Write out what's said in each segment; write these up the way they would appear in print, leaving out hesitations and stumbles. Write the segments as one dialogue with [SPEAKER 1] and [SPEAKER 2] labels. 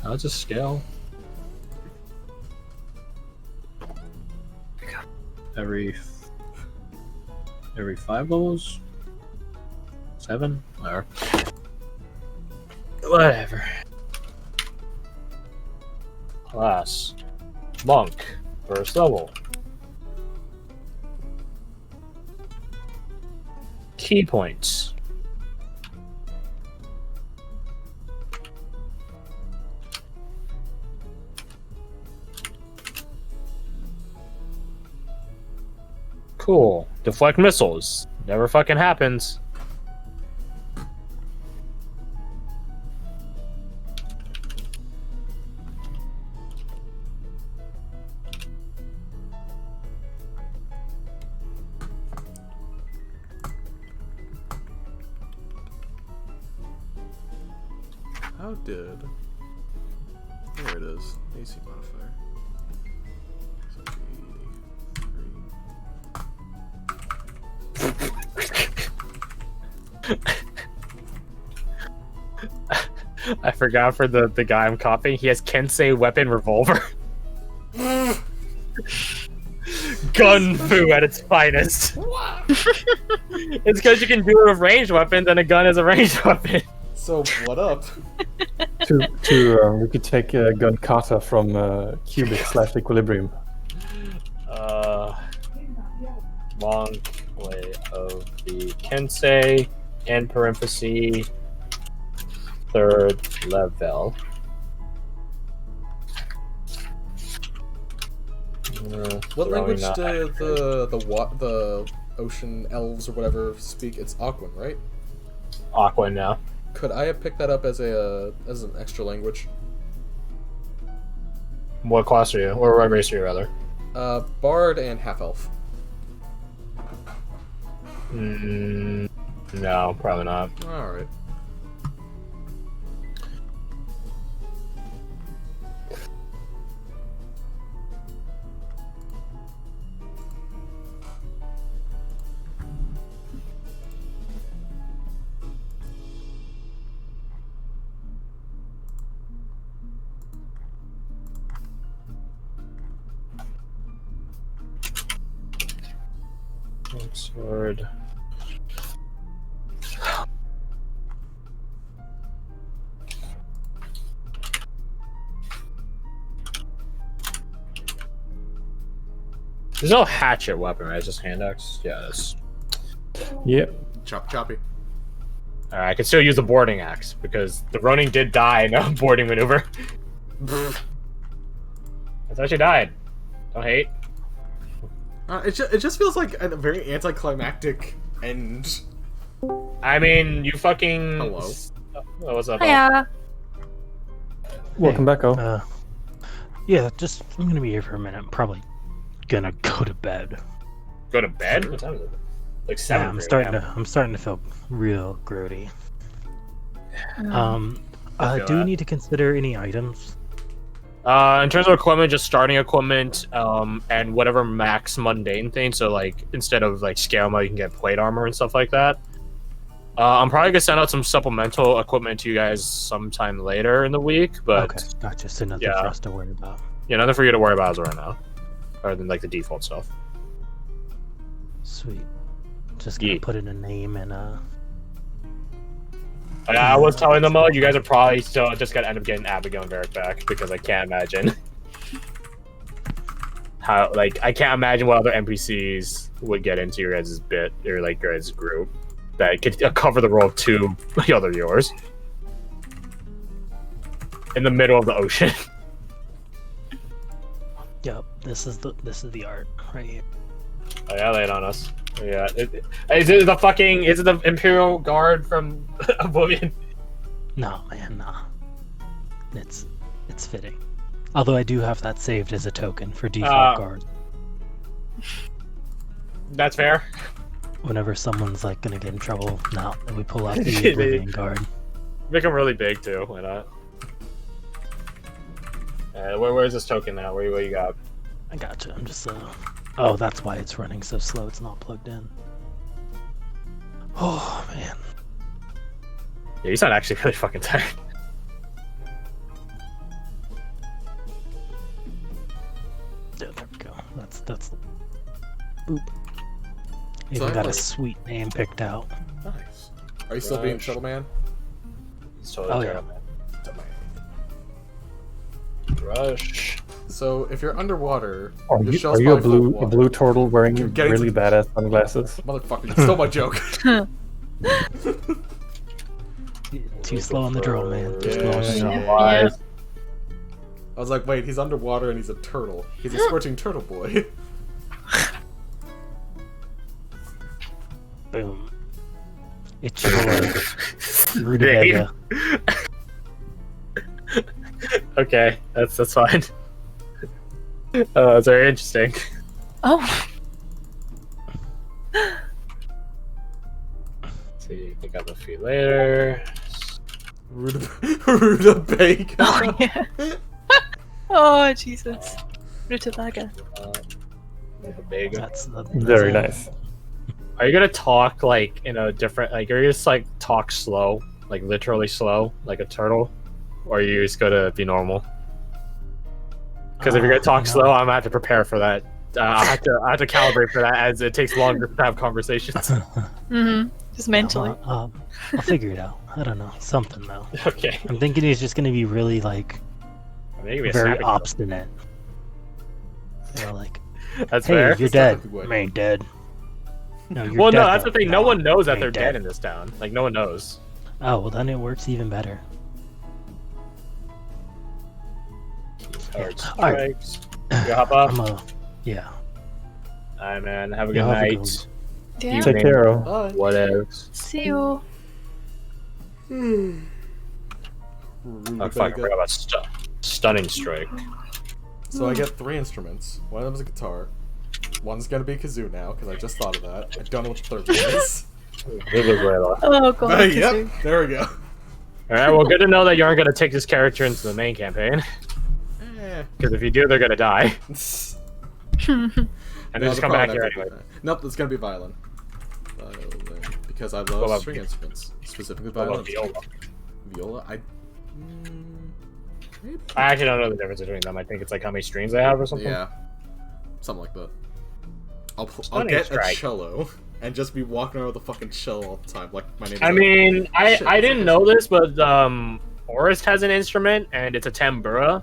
[SPEAKER 1] How does it scale? Every 5 levels? 7? Or whatever. Class. Monk. First level. Key points. Cool. Deflect missiles. Never fucking happens.
[SPEAKER 2] How did... There it is. AC modifier. So 83.
[SPEAKER 1] I forgot for the guy I'm copying. He has Kensei weapon revolver. Gun fu at its finest. It's because you can do it with ranged weapons, and a gun is a ranged weapon.
[SPEAKER 2] So what up?
[SPEAKER 3] We could take gun kata from cubic / equilibrium.
[SPEAKER 1] Monk way of the Kensei, in parenthesis, 3rd level.
[SPEAKER 2] What language do the ocean elves or whatever speak? It's Aquan, right?
[SPEAKER 1] Aqua now.
[SPEAKER 2] Could I have picked that up as an extra language?
[SPEAKER 1] What class are you? Or what race are you, rather?
[SPEAKER 2] Bard and half elf.
[SPEAKER 1] No, probably not.
[SPEAKER 2] All right.
[SPEAKER 1] Sword. There's no hatchet weapon, right? It's just hand axe? Yeah, that's...
[SPEAKER 3] Yep.
[SPEAKER 2] Choppy.
[SPEAKER 1] Alright, I can still use the boarding axe, because the Ronin did die in a boarding maneuver. I thought she died. Don't hate.
[SPEAKER 2] It just feels like a very anticlimactic end.
[SPEAKER 1] I mean, you fucking...
[SPEAKER 2] Hello.
[SPEAKER 1] Oh, what's up?
[SPEAKER 4] Hiya.
[SPEAKER 3] Welcome back, oh.
[SPEAKER 5] Yeah, just I'm gonna be here for a minute. I'm probably gonna go to bed.
[SPEAKER 1] Go to bed? What time is it? Like 7.
[SPEAKER 5] Yeah, I'm starting to feel real grody. Do we need to consider any items?
[SPEAKER 1] In terms of equipment, just starting equipment, and whatever max mundane thing. So, like, instead of like scale mode, you can get plate armor and stuff like that. I'm probably gonna send out some supplemental equipment to you guys sometime later in the week. But
[SPEAKER 5] Okay, gotcha. So nothing for us to worry about.
[SPEAKER 1] Yeah, nothing for you to worry about as of right now, other than like the default stuff.
[SPEAKER 5] Sweet. Just gonna put in a name and
[SPEAKER 1] I was telling them all, you guys are probably still just gonna end up getting Abigail and Varric back, because I can't imagine how, like, I can't imagine what other NPCs would get into your guys' bit, or like your guys' group, that could cover the role of 2 other viewers in the middle of the ocean.
[SPEAKER 5] Yep, this is the art right here.
[SPEAKER 1] Oh yeah, lay it on us. Yeah, is it the Imperial Guard from Oblivion?
[SPEAKER 5] No, man, nah. It's fitting. Although I do have that saved as a token for default guard.
[SPEAKER 1] That's fair.
[SPEAKER 5] Whenever someone's like gonna get in trouble, now we pull out the Oblivion Guard.
[SPEAKER 1] Make them really big too. Why not? Where's this token now? What you got?
[SPEAKER 5] I gotcha. I'm just Oh, that's why it's running so slow. It's not plugged in. Oh man.
[SPEAKER 1] Yeah, you sound actually really fucking tired.
[SPEAKER 5] Yeah, there we go. That's. Boop.
[SPEAKER 2] So
[SPEAKER 5] Even
[SPEAKER 2] I
[SPEAKER 5] got a
[SPEAKER 2] like-
[SPEAKER 5] sweet name picked out.
[SPEAKER 2] Nice. Are you still being
[SPEAKER 1] Rush.
[SPEAKER 2] Shuttle Man?
[SPEAKER 1] So
[SPEAKER 5] Oh, yeah.
[SPEAKER 2] Shuttle Man.
[SPEAKER 1] Rush.
[SPEAKER 2] So if you're underwater,
[SPEAKER 3] Are
[SPEAKER 2] your
[SPEAKER 3] you,
[SPEAKER 2] shell's
[SPEAKER 3] are you a
[SPEAKER 2] probably full of
[SPEAKER 3] blue
[SPEAKER 2] water.
[SPEAKER 3] turtle wearing
[SPEAKER 2] You're getting
[SPEAKER 3] really
[SPEAKER 2] to-
[SPEAKER 3] badass sunglasses?
[SPEAKER 2] Motherfucker, you stole my joke.
[SPEAKER 5] Too slow on the draw, man. Too slow on the
[SPEAKER 2] Yeah.
[SPEAKER 5] draw.
[SPEAKER 4] Yeah.
[SPEAKER 2] I was like, wait, he's underwater and he's a turtle. He's a scorching turtle boy.
[SPEAKER 5] Boom. It's your boy, Rutabaga.
[SPEAKER 1] Okay, that's fine. That's very interesting.
[SPEAKER 4] Oh.
[SPEAKER 1] See, pick up a few later.
[SPEAKER 2] Rutabaga.
[SPEAKER 4] Oh, yeah. Oh, Jesus. Rutabaga.
[SPEAKER 1] Big.
[SPEAKER 5] That's
[SPEAKER 3] Very nice.
[SPEAKER 1] Are you gonna talk like in a different, like, are you just like talk slow, like literally slow, like a turtle, or are you just gonna be normal? Because if you're gonna talk
[SPEAKER 5] no.
[SPEAKER 1] slow, I'm gonna have to prepare for that. I have to calibrate for that, as it takes longer to have conversations.
[SPEAKER 4] Mm-hmm. Just mentally.
[SPEAKER 5] I'll figure it out. I don't know. Something though.
[SPEAKER 1] Okay.
[SPEAKER 5] I'm thinking he's just gonna be really like
[SPEAKER 1] Maybe a
[SPEAKER 5] very
[SPEAKER 1] snapping
[SPEAKER 5] obstinate. You know, like,
[SPEAKER 1] turtle. That's
[SPEAKER 5] hey,
[SPEAKER 1] fair.
[SPEAKER 5] you're dead.
[SPEAKER 2] Exactly what-
[SPEAKER 5] I ain't dead. No, you're
[SPEAKER 1] Well,
[SPEAKER 5] dead,
[SPEAKER 1] no, that's
[SPEAKER 5] though.
[SPEAKER 1] the thing. No one knows that
[SPEAKER 5] ain't
[SPEAKER 1] they're dead in this town. Like, no one knows.
[SPEAKER 5] Oh, well, then it works even better.
[SPEAKER 1] Hard
[SPEAKER 5] Alright.
[SPEAKER 1] strikes. You hop up.
[SPEAKER 5] Yeah.
[SPEAKER 1] Alright, man. Have a good
[SPEAKER 5] Yeah, have a
[SPEAKER 1] night.
[SPEAKER 5] good
[SPEAKER 4] Yeah.
[SPEAKER 3] Take care. Oh.
[SPEAKER 2] Bye.
[SPEAKER 1] Whatever.
[SPEAKER 4] See you.
[SPEAKER 1] I fucking forgot about stunning strike.
[SPEAKER 2] So I get 3 instruments. One of them is a guitar. One's gonna be kazoo now, because I just thought of that. I don't know what the third one is.
[SPEAKER 4] Oh, God.
[SPEAKER 2] But, yep,
[SPEAKER 4] Kazoo.
[SPEAKER 2] there we go.
[SPEAKER 1] Alright, well, good to know that you aren't gonna take this character into the main campaign.
[SPEAKER 2] Eh.
[SPEAKER 1] Because if you do, they're gonna die. And
[SPEAKER 2] No,
[SPEAKER 1] they just
[SPEAKER 2] the
[SPEAKER 1] come back
[SPEAKER 2] problem
[SPEAKER 1] here
[SPEAKER 2] after
[SPEAKER 1] anyway.
[SPEAKER 2] that. Nope, it's gonna be violin. Violin. Because I
[SPEAKER 1] What
[SPEAKER 2] love
[SPEAKER 1] about
[SPEAKER 2] string instruments. Specifically
[SPEAKER 1] What
[SPEAKER 2] violin.
[SPEAKER 1] about viola?
[SPEAKER 2] Viola? Maybe?
[SPEAKER 1] I actually don't know the difference between them. I think it's like how many strings they have or something.
[SPEAKER 2] Yeah. Something like that. I'll
[SPEAKER 1] Stunning
[SPEAKER 2] get
[SPEAKER 1] strike.
[SPEAKER 2] a cello and just be walking around with a fucking cello all the time. Like, my name is
[SPEAKER 1] I mean,
[SPEAKER 2] Shit,
[SPEAKER 1] I
[SPEAKER 2] it's
[SPEAKER 1] didn't
[SPEAKER 2] like
[SPEAKER 1] know this, but Orist has an instrument, and it's a tambura.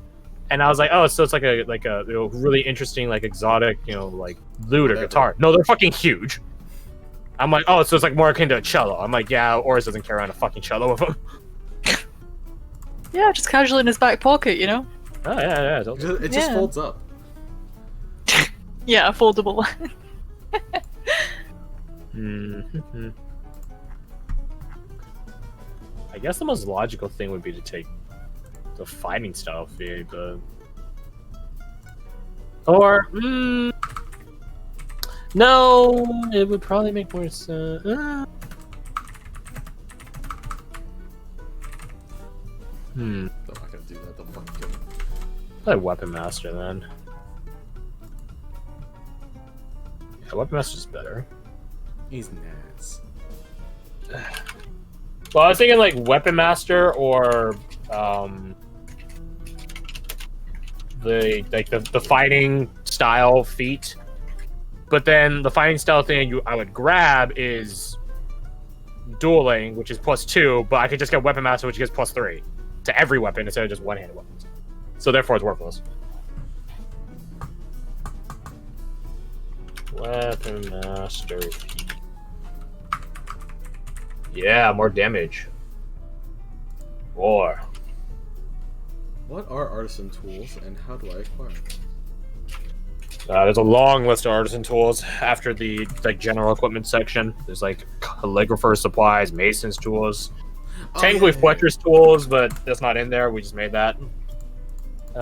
[SPEAKER 1] And I was like, oh, so it's like a you know, really interesting, like exotic, you know, like lute or
[SPEAKER 2] Whatever.
[SPEAKER 1] guitar. No, they're fucking huge. I'm like, oh, so it's like more akin to a cello. I'm like, yeah, Orist doesn't carry around a fucking cello with him.
[SPEAKER 4] Yeah, just casually in his back pocket, you know?
[SPEAKER 1] Oh yeah, yeah.
[SPEAKER 2] It just
[SPEAKER 4] Yeah.
[SPEAKER 2] folds up.
[SPEAKER 4] Yeah, a foldable.
[SPEAKER 1] Mhm. I guess the most logical thing would be to take the fighting style feed, but or no, it would probably make more sense.
[SPEAKER 2] I'm not gonna do that. Don't fucking kill me.
[SPEAKER 1] Probably Weapon Master then. Yeah, Weapon Master's better.
[SPEAKER 2] He's nice.
[SPEAKER 1] Well, I was thinking like Weapon Master or the fighting style feat. But then the fighting style thing I would grab is dueling, which is +2, but I could just get Weapon Master, which gets +3 to every weapon instead of just one-handed weapons. So therefore, it's worthless. Weapon Master feat. Yeah, more damage. War.
[SPEAKER 2] What are artisan tools and how do I acquire them?
[SPEAKER 1] There's a long list of artisan tools after the general equipment section. There's like calligrapher supplies, mason's tools, technically Fletcher's tools, but that's not in there. We just made that.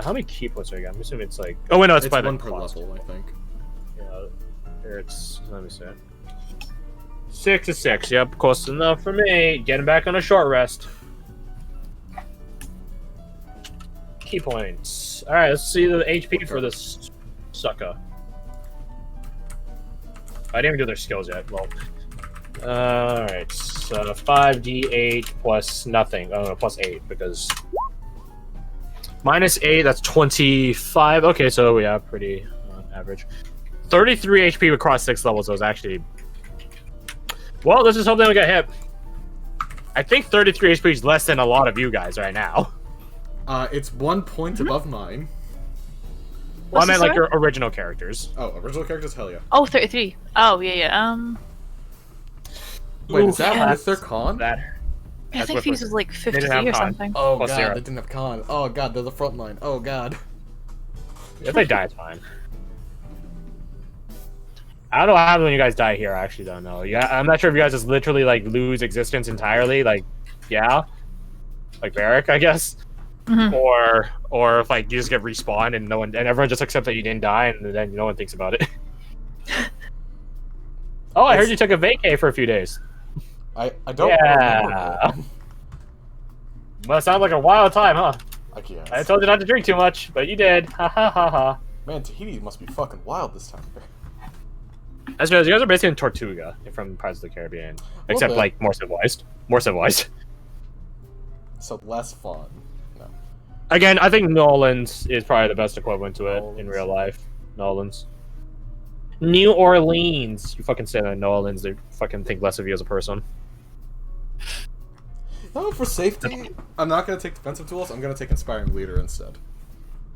[SPEAKER 1] How many key points are you got? I'm assuming it's like. Oh wait, no, it's by the
[SPEAKER 2] one per
[SPEAKER 1] class.
[SPEAKER 2] level, I think.
[SPEAKER 1] Yeah, here it's. Let me see. 6 to 6. Yep, close enough for me. Getting back on a short rest. Key points. All right, let's see the HP for this sucker. I didn't even do their skills yet. Well, all right. So 5d8 plus nothing. Oh no, plus 8 because -8. That's 25. Okay, so yeah, pretty average. 33 HP across 6 levels was actually... Well, let's just hope they don't get hit. I think 33 HP is less than a lot of you guys right now.
[SPEAKER 2] It's 1 point above mine.
[SPEAKER 1] Well, I
[SPEAKER 4] What's
[SPEAKER 1] meant
[SPEAKER 4] the
[SPEAKER 1] like
[SPEAKER 4] story?
[SPEAKER 1] your original characters.
[SPEAKER 2] Oh, original characters? Hell yeah.
[SPEAKER 4] Oh, 33. Oh, yeah.
[SPEAKER 2] Wait, is that
[SPEAKER 4] yeah.
[SPEAKER 2] with their con?
[SPEAKER 1] That.
[SPEAKER 4] I
[SPEAKER 1] That's
[SPEAKER 4] think
[SPEAKER 1] what
[SPEAKER 4] Fuse
[SPEAKER 1] was-
[SPEAKER 4] was like
[SPEAKER 1] didn't
[SPEAKER 4] 53
[SPEAKER 1] have
[SPEAKER 4] or
[SPEAKER 1] con.
[SPEAKER 4] something.
[SPEAKER 2] Oh
[SPEAKER 1] Plus
[SPEAKER 2] god,
[SPEAKER 1] 0.
[SPEAKER 2] they didn't have con. Oh god, they're the front line. Oh god.
[SPEAKER 1] If they die, it's fine. I don't know what happens when you guys die here. I actually don't know. Yeah, I'm not sure if you guys just literally like lose existence entirely. Like, yeah, like Barrick, I guess, or if like you just get respawned and no one and everyone just accepts that you didn't die and then no one thinks about it. Oh, I heard you took a vacay for a few days.
[SPEAKER 2] I don't remember.
[SPEAKER 1] Yeah. Must sound like a wild time, huh?
[SPEAKER 2] I guess.
[SPEAKER 1] I told you not to drink too much, but you did. Ha ha ha ha.
[SPEAKER 2] Man, Tahiti must be fucking wild this time.
[SPEAKER 1] That's because you guys are basically in Tortuga from Pirates of the Caribbean, except
[SPEAKER 2] bit.
[SPEAKER 1] like more civilized. More civilized.
[SPEAKER 2] So less fun. No.
[SPEAKER 1] Again, I think Nolan's is probably the best equivalent to it in
[SPEAKER 2] Nolan's.
[SPEAKER 1] real life. Nolan's. New Orleans. You fucking say that in New Orleans, they fucking think less of you as a person.
[SPEAKER 2] No, for safety, I'm not gonna take defensive tools. I'm gonna take inspiring leader instead.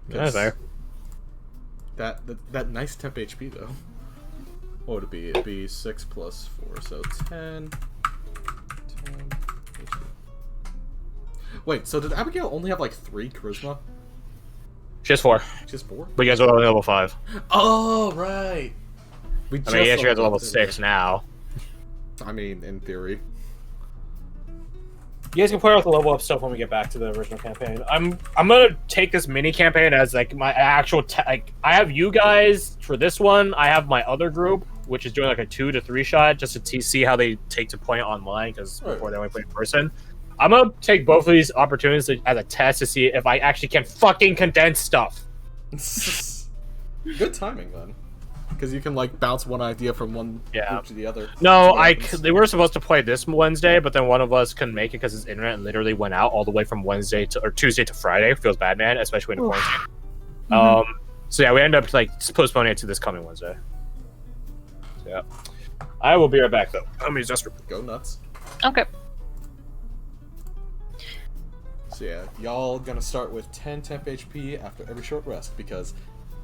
[SPEAKER 1] That's fair.
[SPEAKER 2] That nice temp HP though. What would it be? It'd be 6 plus 4, so 10. 10 HP. Wait, so did Abigail only have like 3 charisma?
[SPEAKER 1] She has 4,
[SPEAKER 2] Just 4?
[SPEAKER 1] but you guys are only level 5.
[SPEAKER 2] Oh right. We
[SPEAKER 1] I mean, yeah, she has
[SPEAKER 2] leveled
[SPEAKER 1] level
[SPEAKER 2] up, didn't
[SPEAKER 1] 6 now.
[SPEAKER 2] we? I mean, in theory.
[SPEAKER 1] You guys can play with the level up stuff when we get back to the original campaign. I'm gonna take this mini campaign as like my actual like I have you guys for this one. I have my other group, which is doing like a 2 to 3 shot just to see how they take to play online because before they only play in person. I'm gonna take both of these opportunities as a test to see if I actually can fucking condense stuff.
[SPEAKER 2] Good timing then, because you can like bounce one idea from one group to the other.
[SPEAKER 1] No,
[SPEAKER 2] See what happens.
[SPEAKER 1] they were supposed to play this Wednesday, but then one of us couldn't make it because his internet literally went out all the way from Wednesday to or Tuesday to Friday. Feels bad, man, especially in a quarantine. So yeah, we ended up like postponing it to this coming Wednesday. So, yeah, I will be right back though. Let me just
[SPEAKER 2] Go nuts.
[SPEAKER 4] Okay.
[SPEAKER 2] So yeah, y'all gonna start with 10 temp HP after every short rest because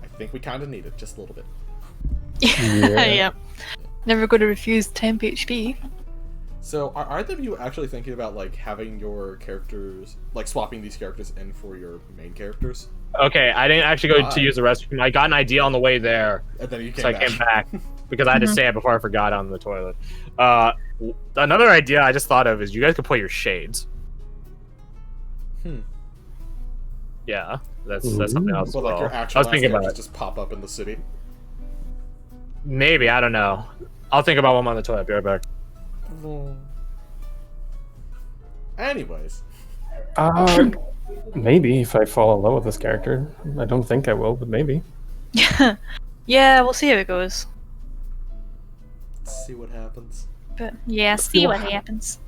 [SPEAKER 2] I think we kind of need it just a little bit.
[SPEAKER 4] Yeah. Never going to refuse temp HP.
[SPEAKER 2] So are either of you actually thinking about like having your characters, like swapping these characters in for your main characters?
[SPEAKER 1] Okay, I didn't actually go to use the restroom. I got an idea on the way there,
[SPEAKER 2] And then you came
[SPEAKER 1] so
[SPEAKER 2] back.
[SPEAKER 1] I came back because I had to say it before I forgot on the toilet. Another idea I just thought of is you guys could play your shades. Yeah, that's something else.
[SPEAKER 2] Well, like your
[SPEAKER 1] I
[SPEAKER 2] actual
[SPEAKER 1] was thinking about
[SPEAKER 2] characters
[SPEAKER 1] it.
[SPEAKER 2] just pop up in the city.
[SPEAKER 1] Maybe, I don't know. I'll think about one on the toilet. Be right back.
[SPEAKER 2] Anyways,
[SPEAKER 3] Maybe if I fall in love with this character. I don't think I will, but maybe.
[SPEAKER 4] Yeah, we'll see how it goes.
[SPEAKER 2] let's see what happens.
[SPEAKER 4] But yeah, see what happens.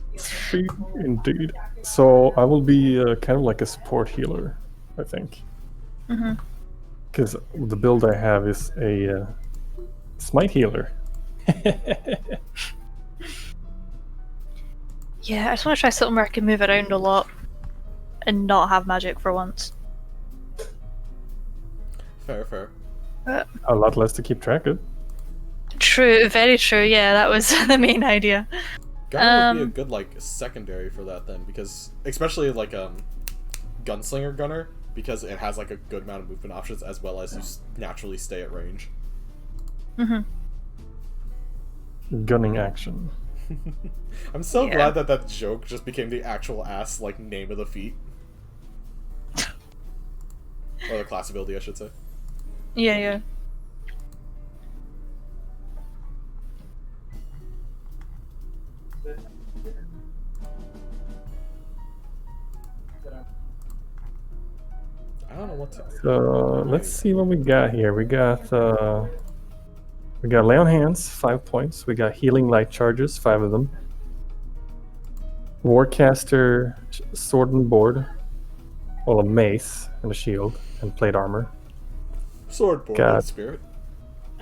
[SPEAKER 3] Indeed. So I will be kind of like a support healer, I think. Because the build I have is a smite healer.
[SPEAKER 4] Yeah, I just want to try something where I can move around a lot and not have magic for once.
[SPEAKER 2] Fair.
[SPEAKER 3] A lot less to keep track of.
[SPEAKER 4] True, very true. Yeah, that was the main idea.
[SPEAKER 2] Gunner would be a good like secondary for that then, because especially like gunslinger gunner, because it has like a good amount of movement options as well as you naturally stay at range.
[SPEAKER 3] Gunning action.
[SPEAKER 2] I'm so
[SPEAKER 4] Yeah.
[SPEAKER 2] glad that joke just became the actual ass like name of the feat. Or the class ability, I should say.
[SPEAKER 4] Yeah.
[SPEAKER 2] I don't know what to.
[SPEAKER 3] So let's see what we got here. We got lay on hands, 5 points. We got healing light charges, 5 of them. Warcaster, sword and board. Well, a mace and a shield and plate armor.
[SPEAKER 2] Sword board
[SPEAKER 3] God.
[SPEAKER 2] spirit.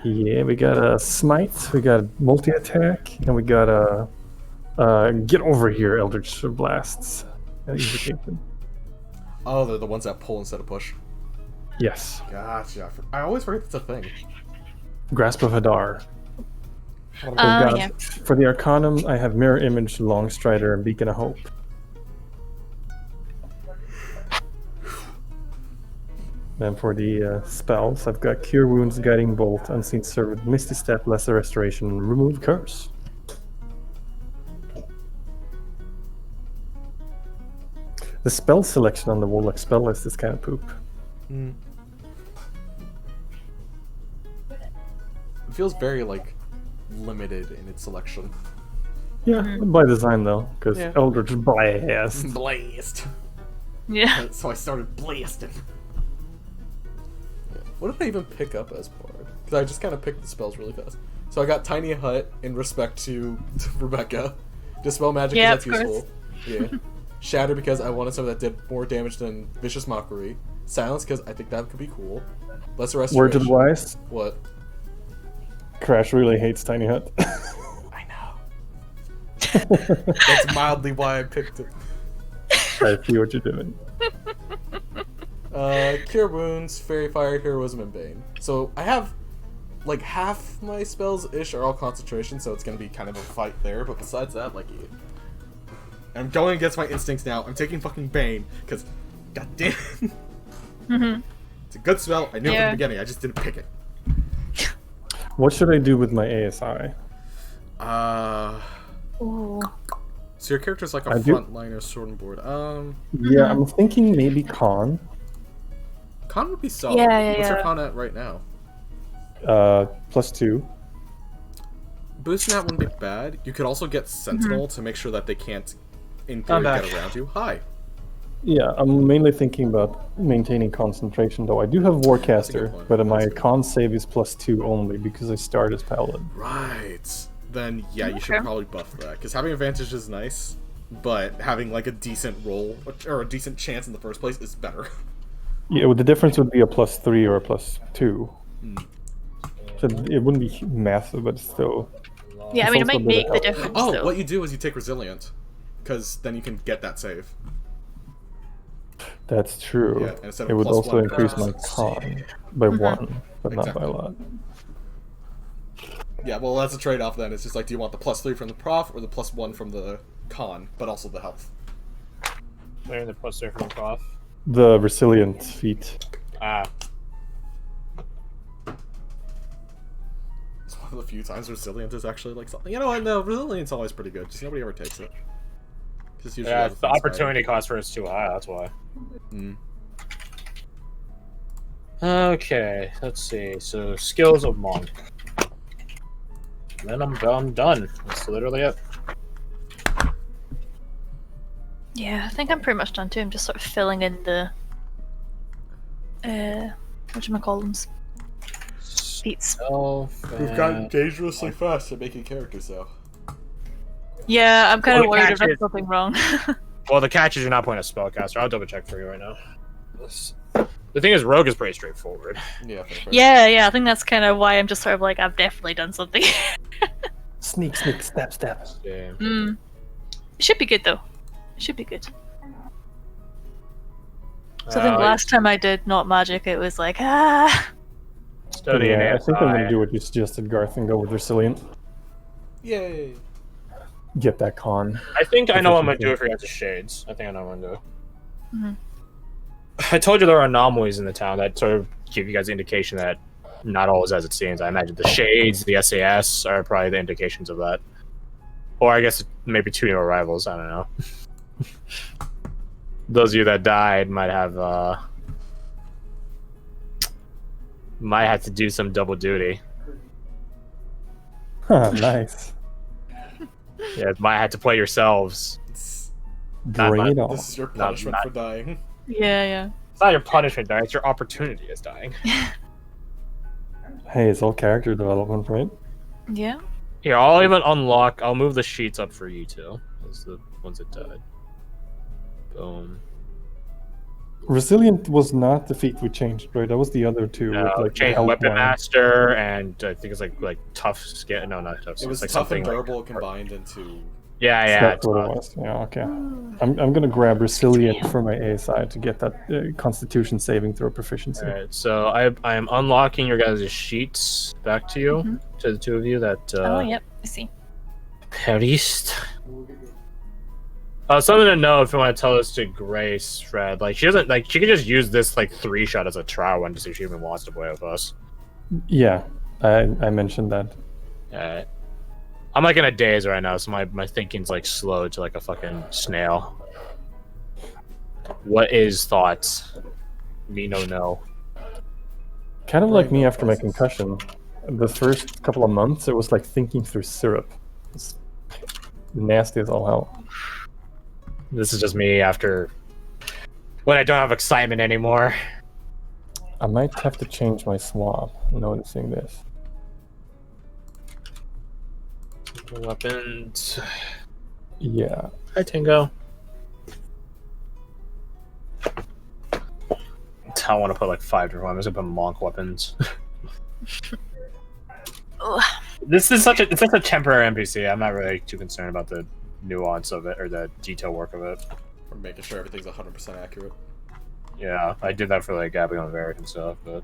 [SPEAKER 3] Yeah, we got a smite, we got multi-attack, and we got a get over here Eldritch Blasts. Invocation.
[SPEAKER 2] Oh, they're the ones that pull instead of push.
[SPEAKER 3] Yes.
[SPEAKER 2] Gotcha. I always forget that's a thing.
[SPEAKER 3] Grasp of Hadar.
[SPEAKER 4] Yeah.
[SPEAKER 3] For the Arcanum, I have Mirror Image, Longstrider, and Beacon of Hope. Then for the spells, I've got Cure Wounds, Guiding Bolt, Unseen Servant, Misty Step, Lesser Restoration, and Remove Curse. The spell selection on the Warlock spell list is kind of poop.
[SPEAKER 2] Mm. It feels very, like, limited in its selection.
[SPEAKER 3] Yeah, by design though, because
[SPEAKER 2] Yeah.
[SPEAKER 3] Eldritch Blast.
[SPEAKER 2] Blast!
[SPEAKER 4] Yeah.
[SPEAKER 2] So I started blasting. Yeah. What did I even pick up as Bard? Because I just kind of picked the spells really fast. So I got Tiny Hut in respect to Rebecca. Dispel Magic
[SPEAKER 4] Yeah,
[SPEAKER 2] because that's
[SPEAKER 4] of course.
[SPEAKER 2] useful. Yeah. Shatter because I wanted something that did more damage than Vicious Mockery. Silence because I think that could be cool. Lesser Restoration.
[SPEAKER 3] Word to the wise,
[SPEAKER 2] What?
[SPEAKER 3] Crash really hates Tiny Hut.
[SPEAKER 2] I know. That's mildly why I picked it.
[SPEAKER 3] I see what you're doing.
[SPEAKER 2] Cure Wounds, Fairy Fire, Heroism, and Bane. So I have, like, half my spells-ish are all concentration, so it's gonna be kind of a fight there, but besides that, like, I'm going against my instincts now. I'm taking fucking Bane, because, goddamn, it's a good spell. I knew it from
[SPEAKER 4] Yeah.
[SPEAKER 2] the beginning, I just didn't pick it.
[SPEAKER 3] What should I do with my ASI?
[SPEAKER 4] Ooh.
[SPEAKER 2] So your character's like a
[SPEAKER 3] I do-
[SPEAKER 2] frontliner sorting board.
[SPEAKER 3] Yeah, I'm thinking maybe Con.
[SPEAKER 2] Con would be solid.
[SPEAKER 4] Yeah,
[SPEAKER 2] What's your
[SPEAKER 4] yeah.
[SPEAKER 2] con at right now?
[SPEAKER 3] +2.
[SPEAKER 2] Boosting that wouldn't be bad. You could also get Sentinel to make sure that they can't, in theory,
[SPEAKER 1] I'm
[SPEAKER 2] get
[SPEAKER 1] back.
[SPEAKER 2] around you. Hi.
[SPEAKER 3] Yeah, I'm mainly thinking about maintaining concentration though. I do have Warcaster,
[SPEAKER 2] point.
[SPEAKER 3] but my
[SPEAKER 2] That's a good
[SPEAKER 3] con save is +2 only because I start as Paladin.
[SPEAKER 2] Right. Then, yeah, you should
[SPEAKER 4] Okay.
[SPEAKER 2] probably buff that. Because having advantage is nice, but having, like, a decent roll, or a decent chance in the first place is better.
[SPEAKER 3] Yeah, well, the difference would be a +3 or a +2. So it wouldn't be massive, but still.
[SPEAKER 4] Yeah, I
[SPEAKER 3] It's
[SPEAKER 4] mean, it
[SPEAKER 3] also
[SPEAKER 4] might
[SPEAKER 3] a bit
[SPEAKER 4] make
[SPEAKER 3] of
[SPEAKER 4] the
[SPEAKER 3] help.
[SPEAKER 4] difference,
[SPEAKER 2] Oh,
[SPEAKER 4] though.
[SPEAKER 2] what you do is you take Resilient. Because then you can get that save.
[SPEAKER 3] That's true.
[SPEAKER 2] Yeah, instead of
[SPEAKER 3] It would
[SPEAKER 2] +1
[SPEAKER 3] also increase my
[SPEAKER 2] versus-
[SPEAKER 3] con by 1, but not by a lot.
[SPEAKER 2] Yeah, well, that's a trade-off then. It's just like, do you want the +3 from the prof, or the +1 from the con, but also the health?
[SPEAKER 1] They're in the poster from Prof.
[SPEAKER 3] The resilient feat.
[SPEAKER 1] Ah.
[SPEAKER 2] It's one of the few times Resilient is actually, like, something. You know what, no, Resilient's always pretty good. Just nobody ever takes it. Just usually
[SPEAKER 1] Yeah,
[SPEAKER 2] other
[SPEAKER 1] the
[SPEAKER 2] things
[SPEAKER 1] opportunity cost for it is too high, that's why.
[SPEAKER 2] Mm.
[SPEAKER 1] Okay, let's see. So, skills of Monk. Then I'm done. That's literally it.
[SPEAKER 4] Yeah, I think I'm pretty much done too. I'm just sort of filling in the whatchamacallums? Beats.
[SPEAKER 2] We've gotten dangerously fast at making characters, though.
[SPEAKER 4] Yeah, I'm kind
[SPEAKER 1] Well,
[SPEAKER 4] of
[SPEAKER 1] the
[SPEAKER 4] worried
[SPEAKER 1] catch
[SPEAKER 4] if that's
[SPEAKER 1] is-
[SPEAKER 4] something wrong.
[SPEAKER 1] Well, the catch is you're not playing a spellcaster. I'll double check for you right now. The thing is, Rogue is pretty straightforward.
[SPEAKER 2] Yeah, fair.
[SPEAKER 4] Yeah, I think that's kind of why I'm just sort of like, I've definitely done something.
[SPEAKER 3] Sneak, sneak, step, step.
[SPEAKER 1] Yeah.
[SPEAKER 4] It should be good though. It should be good. So I think last time I did not magic, it was like
[SPEAKER 1] Study
[SPEAKER 3] Yeah, I
[SPEAKER 1] and
[SPEAKER 3] think I'm
[SPEAKER 1] ASI.
[SPEAKER 3] gonna do what you suggested, Garth, and go with resilient.
[SPEAKER 2] Yay!
[SPEAKER 3] Get that con.
[SPEAKER 1] I think I know what I'm gonna do if you're into shades. I think I know what I'm gonna do.
[SPEAKER 4] Mhm.
[SPEAKER 1] I told you there are anomalies in the town that sort of give you guys the indication that not all is as it seems. I imagine the shades, the SAS are probably the indications of that. Or I guess maybe 2 new arrivals. I don't know. Those of you that died might have to do some double duty.
[SPEAKER 3] Nice.
[SPEAKER 1] Yeah, might have to play yourselves.
[SPEAKER 3] Bring it on.
[SPEAKER 2] This is your punishment
[SPEAKER 1] not-
[SPEAKER 2] for dying.
[SPEAKER 4] yeah.
[SPEAKER 1] It's not your punishment, though. It's your opportunity as dying.
[SPEAKER 3] Hey, it's all character development, right?
[SPEAKER 4] Yeah.
[SPEAKER 1] Here, I'll even unlock. I'll move the sheets up for you two. As the ones that died. Boom.
[SPEAKER 3] Resilient was not the feat we changed, right? That was the other two. with, like, the
[SPEAKER 1] Change
[SPEAKER 3] health
[SPEAKER 1] Weapon
[SPEAKER 3] line.
[SPEAKER 1] Master, and I think it's like tough skin. No, not tough.
[SPEAKER 2] It was
[SPEAKER 1] like
[SPEAKER 2] tough and
[SPEAKER 1] something
[SPEAKER 2] durable combined into.
[SPEAKER 1] Yeah,
[SPEAKER 3] So
[SPEAKER 1] yeah.
[SPEAKER 3] that's what it was. Yeah, okay. I'm gonna grab Resilient for my ASI to get that Constitution saving throw proficiency.
[SPEAKER 1] All right, so I am unlocking your guys' sheets back to you, to the two of you. That
[SPEAKER 4] Oh, yep, I see.
[SPEAKER 1] Perist. Something to know if you want to tell this to Grace, Fred. Like she doesn't like she can just use this like 3-shot as a trial one to see if she even wants to play with us.
[SPEAKER 3] Yeah, I mentioned that.
[SPEAKER 1] Alright. I'm like in a daze right now, so my thinking's like slow to like a fucking snail. What is thoughts? Me no.
[SPEAKER 3] Kind of like me
[SPEAKER 2] no
[SPEAKER 3] after my
[SPEAKER 2] process.
[SPEAKER 3] concussion. The first couple of months, it was like thinking through syrup. It's nasty as all hell.
[SPEAKER 1] This is just me after when I don't have excitement anymore.
[SPEAKER 3] I might have to change my swab, noticing this.
[SPEAKER 1] Weapons.
[SPEAKER 3] Yeah.
[SPEAKER 1] Hi, Tingo. I want to put like 5 different weapons. I'm gonna put monk weapons. This is such a temporary NPC. I'm not really too concerned about the nuance of it or the detail work of it.
[SPEAKER 2] Or making sure everything's 100% accurate.
[SPEAKER 1] Yeah, I did that for like Abigail and Varric and stuff, but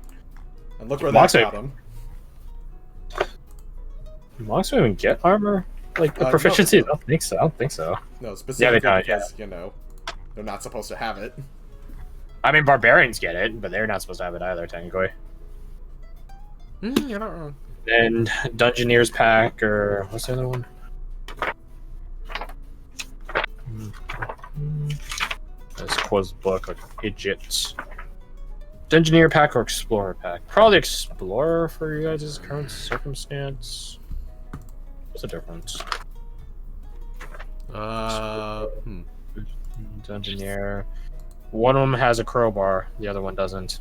[SPEAKER 2] And look where
[SPEAKER 1] Monks
[SPEAKER 2] that
[SPEAKER 1] are-
[SPEAKER 2] got him.
[SPEAKER 1] monks don't even get armor like a
[SPEAKER 2] No,
[SPEAKER 1] proficiency.
[SPEAKER 2] they
[SPEAKER 1] I don't think so.
[SPEAKER 2] No, specifically
[SPEAKER 1] don't,
[SPEAKER 2] because, you know, they're not supposed to have it.
[SPEAKER 1] I mean, barbarians get it, but they're not supposed to have it either, technically.
[SPEAKER 2] You're not wrong.
[SPEAKER 1] And Dungeoneer's pack, or what's the other one? This quiz book, like idiots. Dungeoneer pack or Explorer pack? Probably Explorer for you guys' current circumstance. What's the difference? Dungeoneer. One of them has a crowbar, the other one doesn't.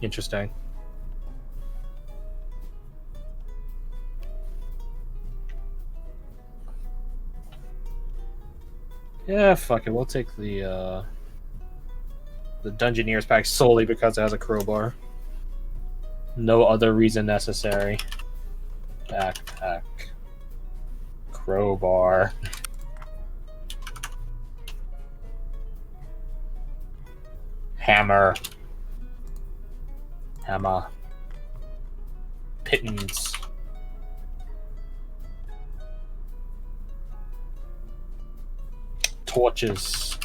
[SPEAKER 1] Interesting. Yeah, fuck it. We'll take the Dungeoneer's pack solely because it has a crowbar. No other reason necessary. Backpack. Crowbar. Hammer. Pittance. Torches.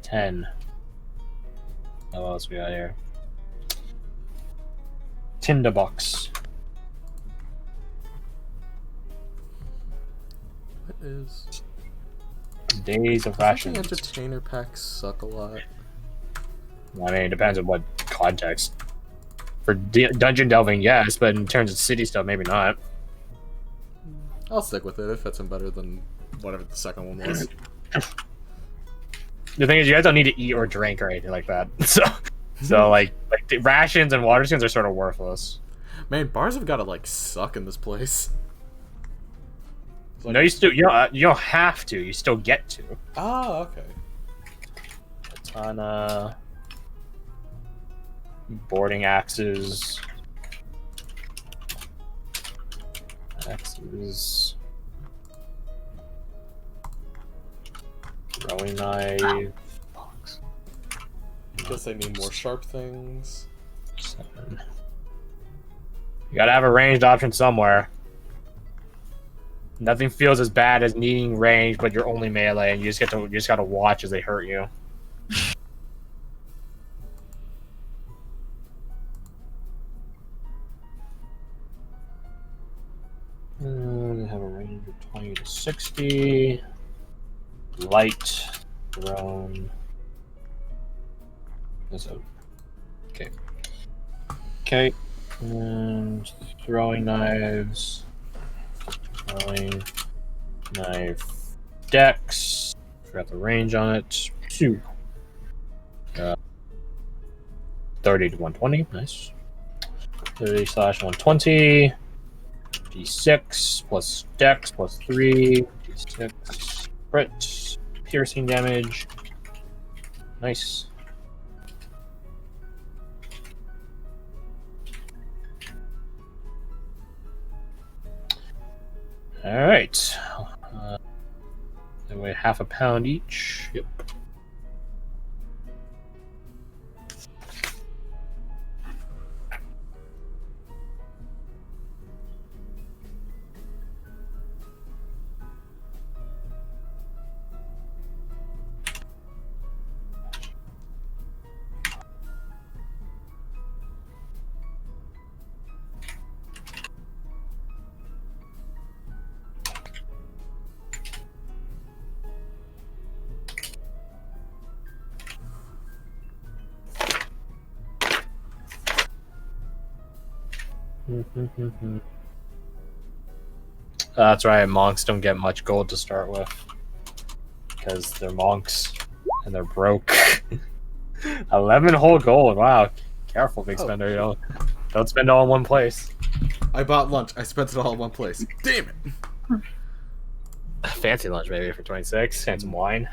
[SPEAKER 1] 10. What else we got here? Tinderbox.
[SPEAKER 2] What is...
[SPEAKER 1] Days of
[SPEAKER 2] I think
[SPEAKER 1] rations.
[SPEAKER 2] entertainer packs suck a lot.
[SPEAKER 1] I mean, it depends on what context. For dungeon delving, yes, but in terms of city stuff, maybe not.
[SPEAKER 2] I'll stick with it. It fits in better than whatever the second one was.
[SPEAKER 1] The thing is, you guys don't need to eat or drink or anything like that. So like the rations and water skins are sort of worthless.
[SPEAKER 2] Man, bars have got to, like, suck in this place. It's like-
[SPEAKER 1] No, you don't have to. You still get to.
[SPEAKER 2] Ah, okay.
[SPEAKER 1] Katana. Boarding axes. Throwing knife.
[SPEAKER 2] I guess I need more sharp things.
[SPEAKER 1] 7. You gotta have a ranged option somewhere. Nothing feels as bad as needing range, but you're only melee, and you just gotta watch as they hurt you. We have a range of 20 to 60. Light, thrown. Okay. And throwing knives. Throwing knife. Dex. Forgot the range on it. 2. 30 to 120. Nice. 30/120. D6 plus Dex plus 3. D6. Crit. Piercing damage. Nice. All right. They weigh half a pound each. Yep. That's right, monks don't get much gold to start with. Because they're monks. And they're broke. 11 whole gold, wow. Careful, big spender, you know. Don't spend it all in one place.
[SPEAKER 2] I bought lunch. I spent it all in one place. Damn it!
[SPEAKER 1] Fancy lunch, maybe, for 26. And some wine.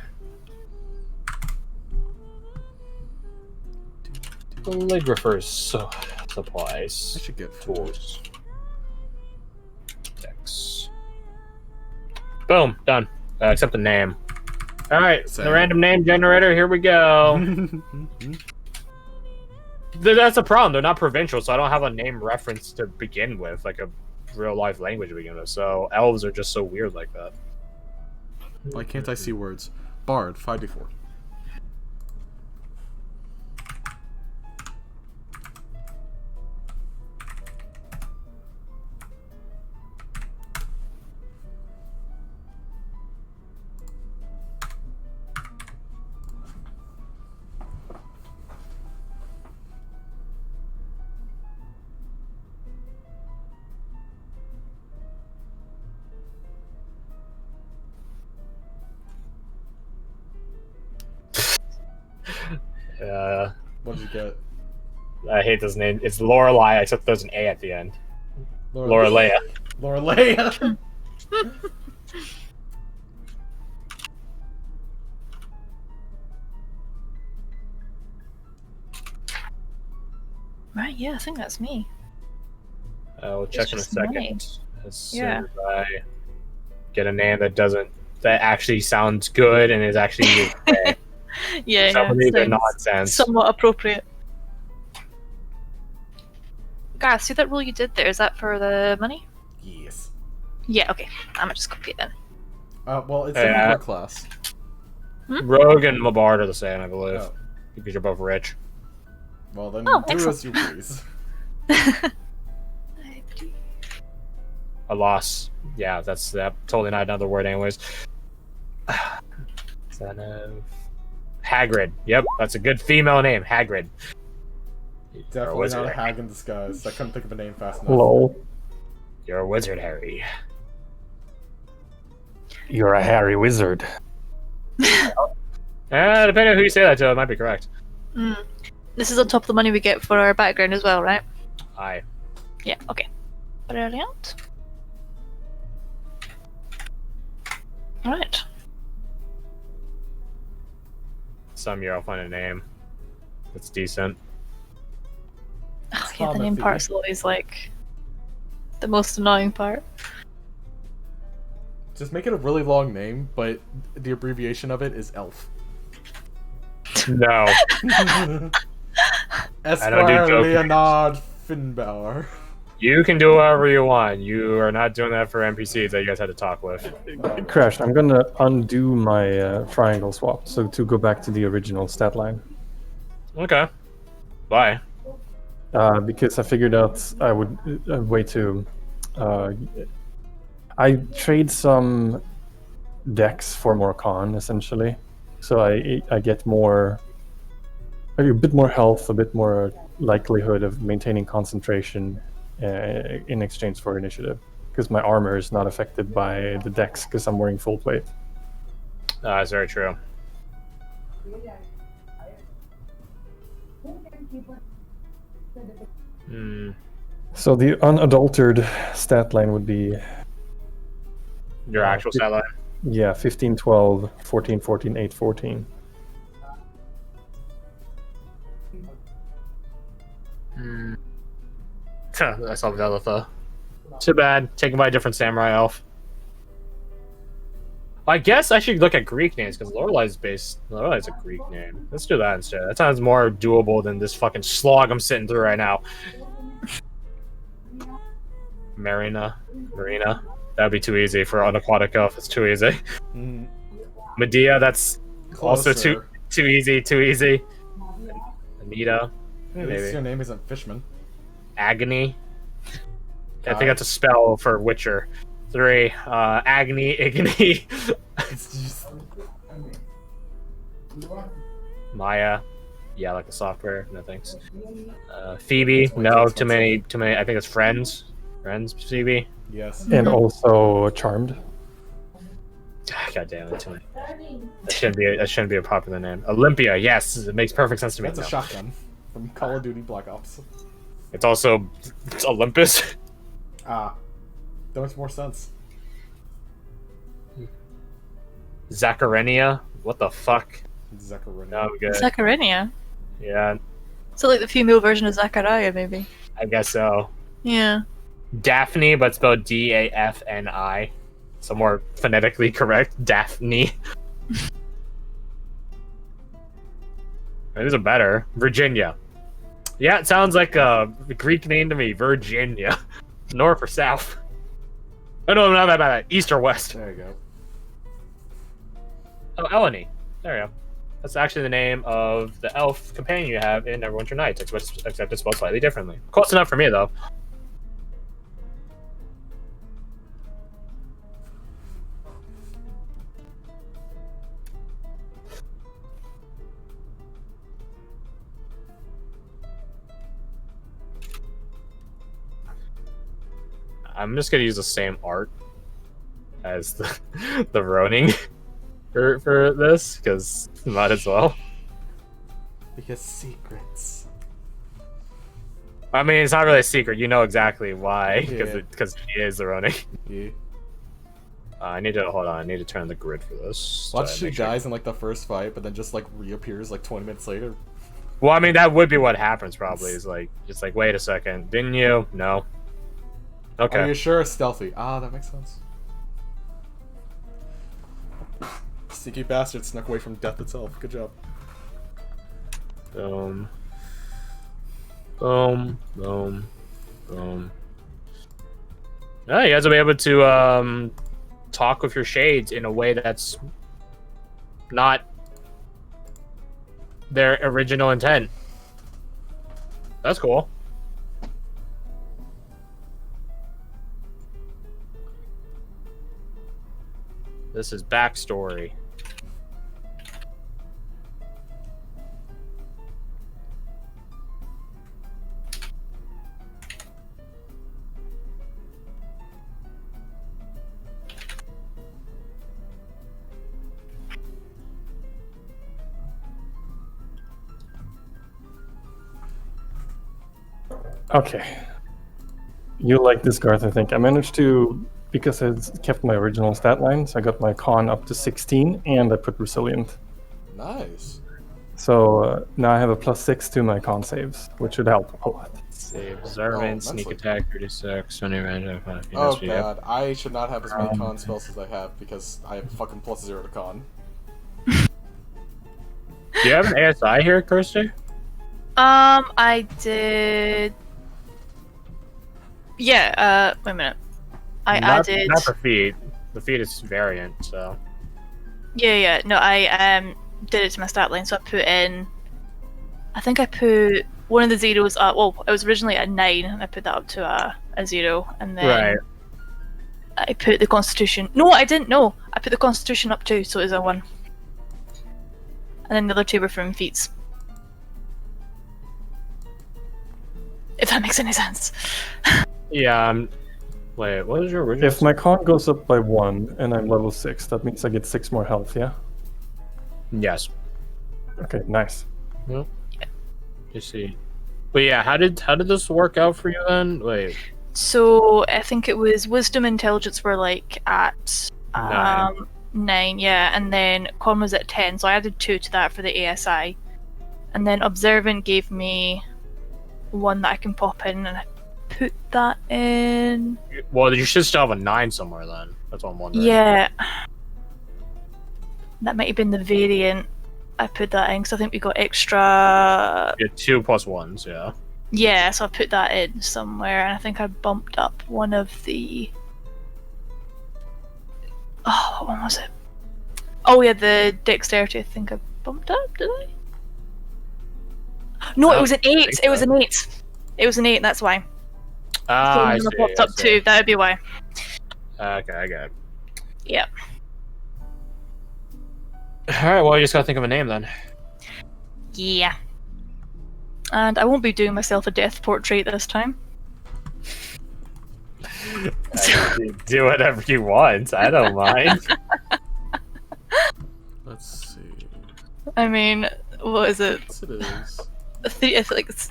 [SPEAKER 1] Calligrapher's supplies.
[SPEAKER 2] I should get food.
[SPEAKER 1] Tools. Decks. Boom, done. Except the name. Alright, the random name generator, here we go. That's a problem, they're not provincial, so I don't have a name reference to begin with, like a real life language to begin with, so elves are just so weird like that.
[SPEAKER 2] Why can't I see words? Bard, 5d4. What did you get?
[SPEAKER 1] I hate this name. It's Lorelei, except there's an A at the end. Lorelei.
[SPEAKER 2] Lorelei.
[SPEAKER 4] Right, yeah, I think that's me.
[SPEAKER 1] We'll check in a
[SPEAKER 4] just
[SPEAKER 1] second.
[SPEAKER 4] money.
[SPEAKER 1] As soon as I get a name that actually sounds good and is actually okay.
[SPEAKER 4] Yeah,
[SPEAKER 1] Some of these are
[SPEAKER 4] sounds
[SPEAKER 1] nonsense.
[SPEAKER 4] somewhat appropriate. Guys, see that roll you did there? Is that for the money?
[SPEAKER 2] Yes.
[SPEAKER 4] Yeah, okay. I'm gonna just copy it then.
[SPEAKER 2] Well, it's in your class.
[SPEAKER 1] Rogue and Mabard are the same, I believe.
[SPEAKER 2] Oh.
[SPEAKER 1] Because you're both rich.
[SPEAKER 2] Well, then
[SPEAKER 4] Oh,
[SPEAKER 2] do
[SPEAKER 4] excellent.
[SPEAKER 2] as you please.
[SPEAKER 1] A loss. Yeah, that's totally not another word anyways. Son of... Hagrid. Yep, that's a good female name. Hagrid.
[SPEAKER 2] Definitely
[SPEAKER 1] wizard,
[SPEAKER 2] not a
[SPEAKER 1] Harry.
[SPEAKER 2] hag in disguise. I couldn't think of a name fast enough.
[SPEAKER 3] Lol.
[SPEAKER 1] You're a wizard, Harry.
[SPEAKER 3] You're a hairy wizard.
[SPEAKER 1] Depending on who you say that to, it might be correct.
[SPEAKER 4] This is on top of the money we get for our background as well, right?
[SPEAKER 1] Aye.
[SPEAKER 4] Yeah, okay. Brilliant. Alright.
[SPEAKER 1] Some year I'll find a name that's decent.
[SPEAKER 4] Oh, yeah, the name part's always like the most annoying part.
[SPEAKER 2] Just make it a really long name, but the abbreviation of it is ELF.
[SPEAKER 1] No.
[SPEAKER 2] Esquire
[SPEAKER 1] joke
[SPEAKER 2] Leonard Finbauer.
[SPEAKER 1] You can do whatever you want. You are not doing that for NPCs that you guys had to talk with.
[SPEAKER 3] Crashed. I'm gonna undo my triangle swap, so to go back to the original stat line.
[SPEAKER 1] Okay. Bye.
[SPEAKER 3] Because I figured out I would a way to. I trade some decks for more con, essentially. So I get more, a bit more health, a bit more likelihood of maintaining concentration in exchange for initiative. Because my armor is not affected by the decks because I'm wearing full plate.
[SPEAKER 1] That's very true.
[SPEAKER 3] So the unadulterated stat line would be
[SPEAKER 1] Your actual stat line?
[SPEAKER 3] yeah 15, 12, 14, 14, 8, 14.
[SPEAKER 1] I saw Velitha. Too bad. Taken by a different samurai elf. I guess I should look at Greek names because Lorelai's a Greek name. Let's do that instead. That sounds more doable than this fucking slog I'm sitting through right now. Marina. That'd be too easy for an aquatic elf. It's too easy.
[SPEAKER 2] Mm.
[SPEAKER 1] Medea, that's also
[SPEAKER 2] Closer.
[SPEAKER 1] too easy. Anita.
[SPEAKER 2] At least
[SPEAKER 1] Maybe.
[SPEAKER 2] your name isn't Fishman.
[SPEAKER 1] Agony. I think that's a spell for Witcher. 3. Agony, Igony.
[SPEAKER 2] It's just...
[SPEAKER 1] Maya. Yeah, like the software. No thanks. Phoebe. No, too many. I think it's Friends. Phoebe.
[SPEAKER 2] Yes.
[SPEAKER 3] And also Charmed.
[SPEAKER 1] God damn it, too many. That shouldn't be a popular name. Olympia. Yes, it makes perfect sense to me.
[SPEAKER 2] That's a shotgun from Call of Duty Black Ops.
[SPEAKER 1] It's also Olympus.
[SPEAKER 2] Ah. That makes more sense.
[SPEAKER 1] Zacharenia. What the fuck?
[SPEAKER 2] Zechariah.
[SPEAKER 1] No, I'm good.
[SPEAKER 4] Zacharinia.
[SPEAKER 1] Yeah,
[SPEAKER 4] So like the female version of Zachariah, maybe.
[SPEAKER 1] I guess so.
[SPEAKER 4] Yeah.
[SPEAKER 1] Daphne, but spelled Dafni. So more phonetically correct. Daphne. These are better. Virginia. Yeah, it sounds like a Greek name to me. Virginia. North or south? Oh no, not that. East or west?
[SPEAKER 2] There you go.
[SPEAKER 1] Oh, Eleni. There you go. That's actually the name of the elf companion you have in Neverwinter Nights, except it's spelled slightly differently. Close enough for me, though. I'm just gonna use the same art as the Ronin for this, because might as well.
[SPEAKER 2] Because secrets.
[SPEAKER 1] I mean, it's not really a secret. You know exactly why,
[SPEAKER 2] Yeah.
[SPEAKER 1] because he is the Ronin.
[SPEAKER 2] Yeah.
[SPEAKER 1] I need to hold on. I need to turn the grid for this.
[SPEAKER 2] Watch
[SPEAKER 1] to
[SPEAKER 2] she
[SPEAKER 1] make sure-
[SPEAKER 2] dies in like the first fight, but then just like reappears like 20 minutes later.
[SPEAKER 1] Well, I mean, that would be what happens. Probably is like it's like, wait a second, didn't you? No.
[SPEAKER 2] Are
[SPEAKER 1] Okay.
[SPEAKER 2] you sure? Stealthy. Ah, that makes sense. Sneaky bastard snuck away from death itself. Good job.
[SPEAKER 1] Boom. Yeah, you guys will be able to talk with your shades in a way that's not their original intent. That's cool. This is backstory.
[SPEAKER 3] Okay. You like this, Garth, I think. I managed to, because I kept my original stat lines, I got my con up to 16, and I put resilient.
[SPEAKER 2] Nice.
[SPEAKER 3] So now I have a +6 to my con saves, which should help a lot.
[SPEAKER 1] Save observant,
[SPEAKER 2] that's
[SPEAKER 1] sneak
[SPEAKER 2] like-
[SPEAKER 1] attack, 36, 20 range.
[SPEAKER 2] Oh god, I should not have as many con spells as I have because I have fucking +0 to con.
[SPEAKER 1] Do you have an ASI here, Kirsty?
[SPEAKER 4] I did. Yeah. Wait a minute. I added.
[SPEAKER 1] Not the feed. The feed is variant, so.
[SPEAKER 4] Yeah. No, I did it to my stat line, so I put in. I think I put one of the zeros up. Well, it was originally a 9, and I put that up to a 0, and then
[SPEAKER 1] Right.
[SPEAKER 4] I put the Constitution. No, I didn't. No, I put the Constitution up too, so it was a 1. And then the other 2 were from feats. If that makes any sense.
[SPEAKER 1] Yeah. Wait, what is your original?
[SPEAKER 3] If my con goes up by 1 and I'm level 6, that means I get 6 more health, yeah?
[SPEAKER 1] Yes.
[SPEAKER 3] Okay, nice.
[SPEAKER 1] You see. But yeah, how did this work out for you then? Wait.
[SPEAKER 4] So I think it was Wisdom, Intelligence were like at
[SPEAKER 1] 9.
[SPEAKER 4] 9, yeah, and then Con was at 10. So I added 2 to that for the ASI, And then Observant gave me one that I can pop in, and I put that in.
[SPEAKER 1] Well, you should still have a 9 somewhere then. That's what I'm wondering.
[SPEAKER 4] Yeah. That might have been the variant. I put that in because I think we got extra.
[SPEAKER 1] You had 2 plus 1s, yeah.
[SPEAKER 4] Yeah, so I put that in somewhere, and I think I bumped up one of the. Oh, what one was it? Oh yeah, the dexterity. I think I bumped up. Did I? No, it was an 8. It was an 8. It was an 8. That's why.
[SPEAKER 1] Ah, I see.
[SPEAKER 4] Popped up 2. That would be why.
[SPEAKER 1] Okay, I got it.
[SPEAKER 4] Yeah.
[SPEAKER 1] Alright, well, you just gotta think of a name then.
[SPEAKER 4] Yeah. And I won't be doing myself a death portrait this time.
[SPEAKER 1] Do whatever you want. I don't mind.
[SPEAKER 2] Let's see.
[SPEAKER 4] I mean, what is it?
[SPEAKER 2] Yes, it is.
[SPEAKER 4] I feel like it's,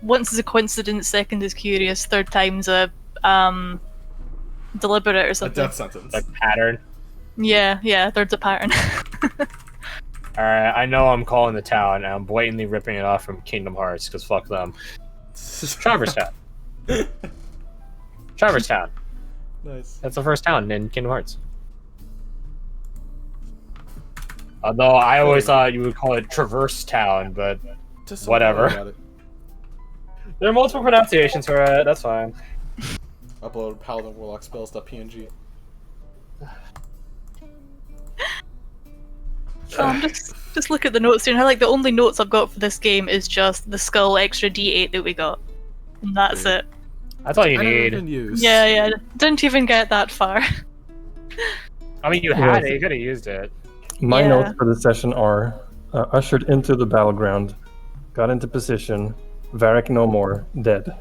[SPEAKER 4] once is a coincidence, second is curious, third time's a deliberate or
[SPEAKER 2] A
[SPEAKER 4] something.
[SPEAKER 2] death sentence.
[SPEAKER 1] Like pattern.
[SPEAKER 4] Yeah, third's a pattern.
[SPEAKER 1] Alright, I know I'm calling the town, and I'm blatantly ripping it off from Kingdom Hearts, because fuck them. Traverse Town. Traverse Town.
[SPEAKER 2] Nice.
[SPEAKER 1] That's the first town in Kingdom Hearts. Although I always thought you would call it Traverse Town, but
[SPEAKER 2] Just
[SPEAKER 1] whatever.
[SPEAKER 2] about it.
[SPEAKER 1] there are multiple pronunciations for it, that's fine.
[SPEAKER 2] Upload Paladin Warlock spells.png.
[SPEAKER 4] Just look at the notes here, and like the only notes I've got for this game is just the skull extra D8 that we got. And that's it.
[SPEAKER 1] That's all you
[SPEAKER 2] I never
[SPEAKER 1] need.
[SPEAKER 2] even used.
[SPEAKER 4] Yeah, didn't even get that far.
[SPEAKER 1] I mean, you had it, you could have used it.
[SPEAKER 3] My
[SPEAKER 4] Yeah.
[SPEAKER 3] notes for the session are ushered into the battleground, got into position, Varric no more, dead.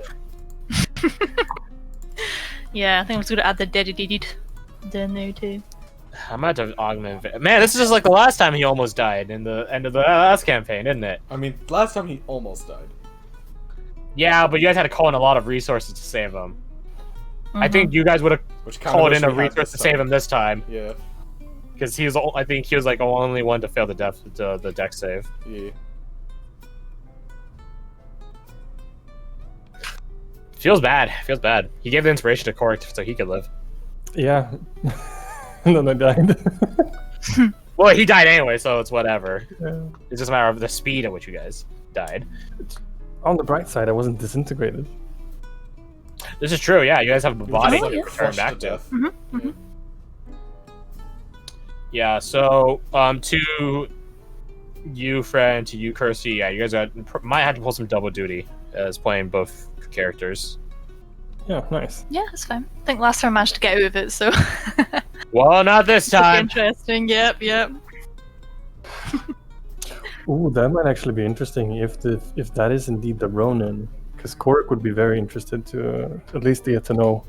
[SPEAKER 4] Yeah, I think I'm just gonna add the dedicated in there too.
[SPEAKER 1] I might have to augment. Man, this is just like the last time he almost died in the end of the last campaign, isn't it?
[SPEAKER 2] I mean, last time he almost died.
[SPEAKER 1] Yeah, but you guys had to call in a lot of resources to save him. I think you guys would have
[SPEAKER 2] Which kind of
[SPEAKER 1] called
[SPEAKER 2] wish
[SPEAKER 1] in a
[SPEAKER 2] we had
[SPEAKER 1] resource
[SPEAKER 2] this
[SPEAKER 1] to save
[SPEAKER 2] time.
[SPEAKER 1] him this time,
[SPEAKER 2] Yeah.
[SPEAKER 1] because he was. I think he was like the only one to fail the deck save.
[SPEAKER 2] Yeah.
[SPEAKER 1] Feels bad. Feels bad. He gave the inspiration to Cork so he could live.
[SPEAKER 3] Yeah. And then I died.
[SPEAKER 1] Well, he died anyway, so it's whatever.
[SPEAKER 3] Yeah.
[SPEAKER 1] It's just a matter of the speed at which you guys died.
[SPEAKER 3] On the bright side, I wasn't disintegrated.
[SPEAKER 1] This is true. Yeah, you guys have a body
[SPEAKER 2] Just,
[SPEAKER 1] to
[SPEAKER 2] like,
[SPEAKER 1] return
[SPEAKER 2] crushed
[SPEAKER 1] back
[SPEAKER 2] to
[SPEAKER 1] to.
[SPEAKER 2] death.
[SPEAKER 4] Mhm.
[SPEAKER 1] Yeah. So, to you, friend, to you, Kirsty. Yeah, you guys might have to pull some double duty as playing both characters.
[SPEAKER 3] Yeah, nice.
[SPEAKER 4] Yeah, that's fine. I think last time I managed to get out of it, so
[SPEAKER 1] Well, not this time.
[SPEAKER 4] interesting. Yep.
[SPEAKER 3] Ooh, that might actually be interesting if that is indeed the Ronin, because Korik would be very interested to at least get to know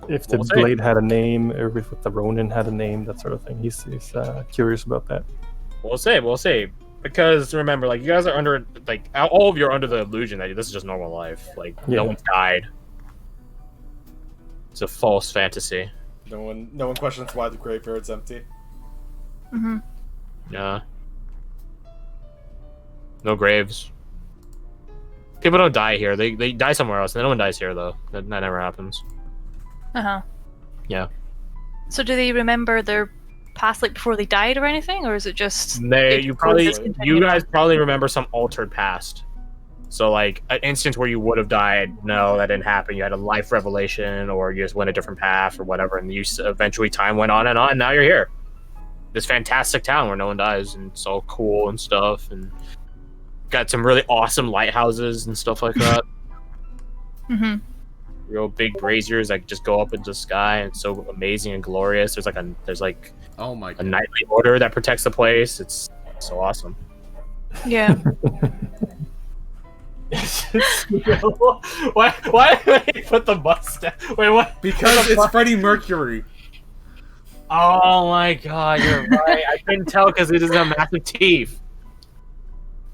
[SPEAKER 3] if the
[SPEAKER 1] We'll see.
[SPEAKER 3] blade had a name, or if the Ronin had a name, that sort of thing. He's curious about that.
[SPEAKER 1] We'll see. Because remember, like, you guys are under, like, all of you are under the illusion that this is just normal life. Like,
[SPEAKER 3] Yeah.
[SPEAKER 1] no one's died. It's a false fantasy.
[SPEAKER 2] No one questions why the graveyard's empty.
[SPEAKER 4] Mhm.
[SPEAKER 1] Yeah. No graves. People don't die here. They die somewhere else. No one dies here, though. That never happens. Yeah.
[SPEAKER 4] So do they remember their past, like before they died or anything, or is it just
[SPEAKER 1] You
[SPEAKER 4] discontinued?
[SPEAKER 1] guys probably remember some altered past. So, like, an instance where you would have died, no, that didn't happen. You had a life revelation, or you just went a different path, or whatever, and eventually time went on, and now you're here. This fantastic town where no one dies, and it's all cool and stuff, and got some really awesome lighthouses and stuff like that.
[SPEAKER 4] Mhm.
[SPEAKER 1] Real big braziers that just go up into the sky, and it's so amazing and glorious. There's like
[SPEAKER 2] Oh my
[SPEAKER 1] a
[SPEAKER 2] god.
[SPEAKER 1] nightly order that protects the place. It's so awesome.
[SPEAKER 4] Yeah.
[SPEAKER 1] why did they put the mustache? Wait, what?
[SPEAKER 2] Because it's Freddie Mercury.
[SPEAKER 1] Oh my god, you're right. I couldn't tell because it doesn't have massive teeth.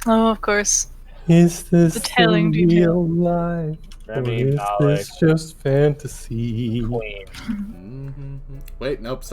[SPEAKER 4] Oh, of course.
[SPEAKER 3] Is this
[SPEAKER 4] The telling
[SPEAKER 3] the
[SPEAKER 4] detail.
[SPEAKER 3] real life? Or
[SPEAKER 1] Remy
[SPEAKER 3] is
[SPEAKER 1] Malek,
[SPEAKER 3] this just fantasy?
[SPEAKER 1] Queen.
[SPEAKER 2] Wait, nope. Stop.